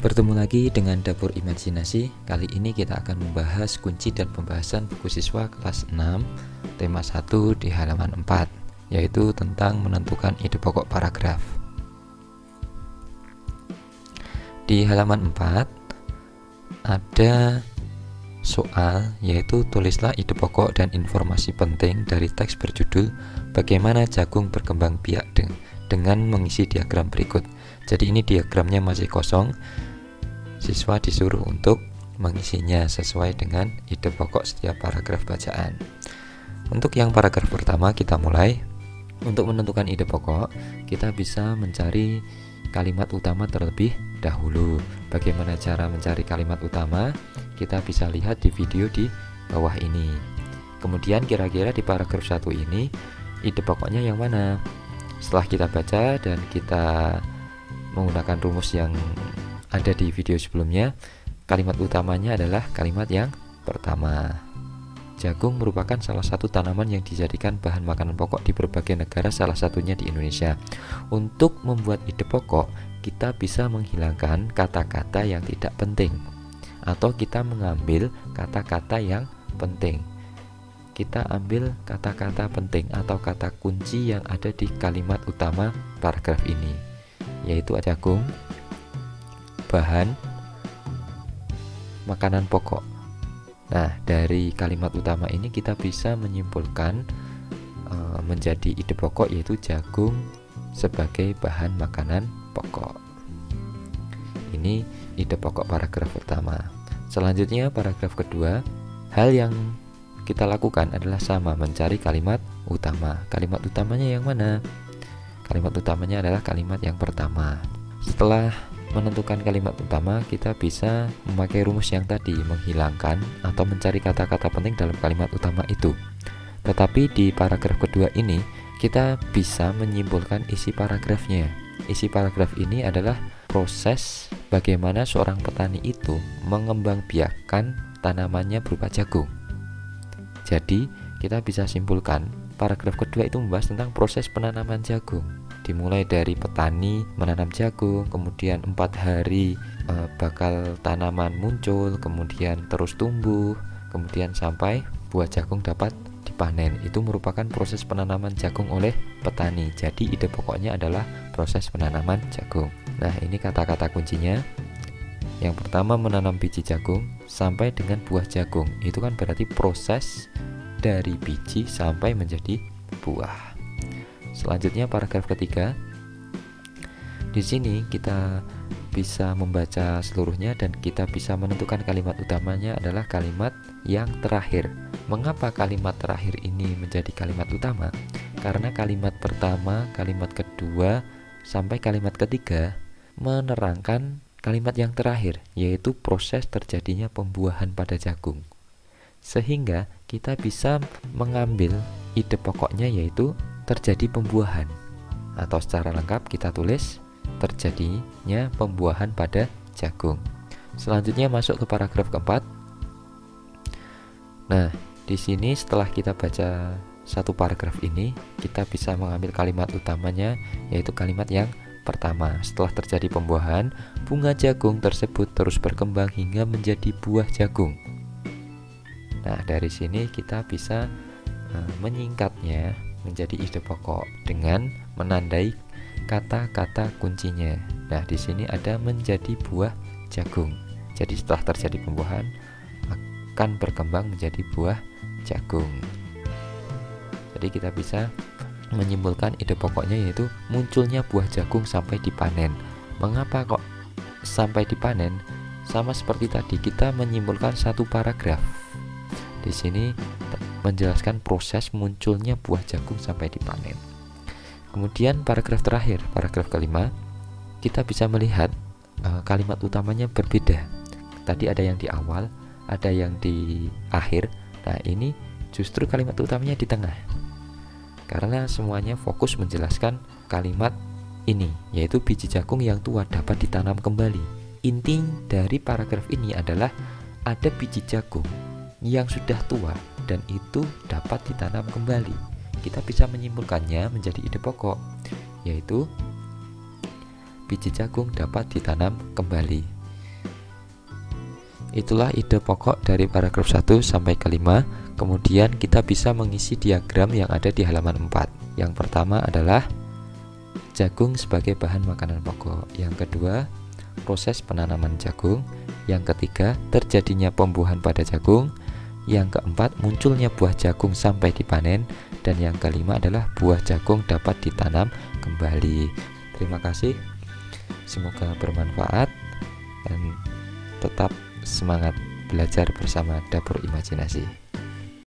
Bertemu lagi dengan Dapur Imajinasi. Kali ini kita akan membahas kunci dan pembahasan buku siswa kelas 6 tema 1 di halaman 4, yaitu tentang menentukan ide pokok paragraf. Di halaman 4 ada soal, yaitu tulislah ide pokok dan informasi penting dari teks berjudul Bagaimana Jagung Berkembang Biak dengan mengisi diagram berikut. Jadi ini diagramnya masih kosong. Siswa disuruh untuk mengisinya sesuai dengan ide pokok setiap paragraf bacaan. Untuk yang paragraf pertama kita mulai. Untuk menentukan ide pokok, kita bisa mencari kalimat utama terlebih dahulu. Bagaimana cara mencari kalimat utama? Kita bisa lihat di video di bawah ini. Kemudian kira-kira di paragraf 1 ini ide pokoknya yang mana? Setelah kita baca dan kita menggunakan rumus yang ada di video sebelumnya, kalimat utamanya adalah kalimat yang pertama. Jagung merupakan salah satu tanaman yang dijadikan bahan makanan pokok di berbagai negara, salah satunya di Indonesia. Untuk membuat ide pokok, kita bisa menghilangkan kata-kata yang tidak penting, atau kita mengambil kata-kata yang penting. Kita ambil kata-kata penting atau kata kunci yang ada di kalimat utama paragraf ini, yaitu jagung, bahan makanan pokok. Nah, dari kalimat utama ini kita bisa menyimpulkan menjadi ide pokok, yaitu jagung sebagai bahan makanan pokok. Ini ide pokok paragraf pertama. Selanjutnya paragraf kedua, hal yang kita lakukan adalah sama, mencari kalimat utama. Kalimat utamanya yang mana? Kalimat utamanya adalah kalimat yang pertama. Setelah menentukan kalimat utama, kita bisa memakai rumus yang tadi, menghilangkan atau mencari kata-kata penting dalam kalimat utama itu. Tetapi di paragraf kedua ini, kita bisa menyimpulkan isi paragrafnya. Isi paragraf ini adalah proses bagaimana seorang petani itu mengembangbiakkan tanamannya berupa jagung. Jadi, kita bisa simpulkan paragraf kedua itu membahas tentang proses penanaman jagung. Dimulai dari petani menanam jagung, kemudian 4 hari bakal tanaman muncul, kemudian terus tumbuh, kemudian sampai buah jagung dapat dipanen. Itu merupakan proses penanaman jagung oleh petani. Jadi ide pokoknya adalah proses penanaman jagung. Nah, ini kata-kata kuncinya. Yang pertama, menanam biji jagung sampai dengan buah jagung. Itu kan berarti proses dari biji sampai menjadi buah. Selanjutnya paragraf ketiga. Di sini kita bisa membaca seluruhnya dan kita bisa menentukan kalimat utamanya adalah kalimat yang terakhir. Mengapa kalimat terakhir ini menjadi kalimat utama? Karena kalimat pertama, kalimat kedua, sampai kalimat ketiga menerangkan kalimat yang terakhir, yaitu proses terjadinya pembuahan pada jagung. Sehingga kita bisa mengambil ide pokoknya, yaitu terjadi pembuahan, atau secara lengkap kita tulis terjadinya pembuahan pada jagung. Selanjutnya masuk ke paragraf keempat. Nah, di sini setelah kita baca satu paragraf ini, kita bisa mengambil kalimat utamanya, yaitu kalimat yang pertama. Setelah terjadi pembuahan, bunga jagung tersebut terus berkembang hingga menjadi buah jagung. Nah, dari sini kita bisa menyingkatnya menjadi ide pokok dengan menandai kata-kata kuncinya. Nah, di sini ada menjadi buah jagung. Jadi setelah terjadi pembuahan akan berkembang menjadi buah jagung. Jadi kita bisa menyimpulkan ide pokoknya, yaitu munculnya buah jagung sampai dipanen. Mengapa kok sampai dipanen? Sama seperti tadi, kita menyimpulkan satu paragraf. Di sini menjelaskan proses munculnya buah jagung sampai dipanen. Kemudian paragraf terakhir, paragraf kelima, kita bisa melihat kalimat utamanya berbeda. Tadi ada yang di awal, ada yang di akhir. Nah, ini justru kalimat utamanya di tengah, karena semuanya fokus menjelaskan kalimat ini, yaitu biji jagung yang tua dapat ditanam kembali. Inti dari paragraf ini adalah ada biji jagung yang sudah tua dan itu dapat ditanam kembali. Kita bisa menyimpulkannya menjadi ide pokok, yaitu biji jagung dapat ditanam kembali. Itulah ide pokok dari paragraf 1 sampai ke 5. Kemudian kita bisa mengisi diagram yang ada di halaman 4. Yang pertama adalah jagung sebagai bahan makanan pokok. Yang kedua, proses penanaman jagung. Yang ketiga, terjadinya pembuahan pada jagung. Yang keempat, munculnya buah jagung sampai dipanen. Dan yang kelima adalah buah jagung dapat ditanam kembali. Terima kasih. Semoga bermanfaat dan tetap semangat belajar bersama Dapur Imajinasi.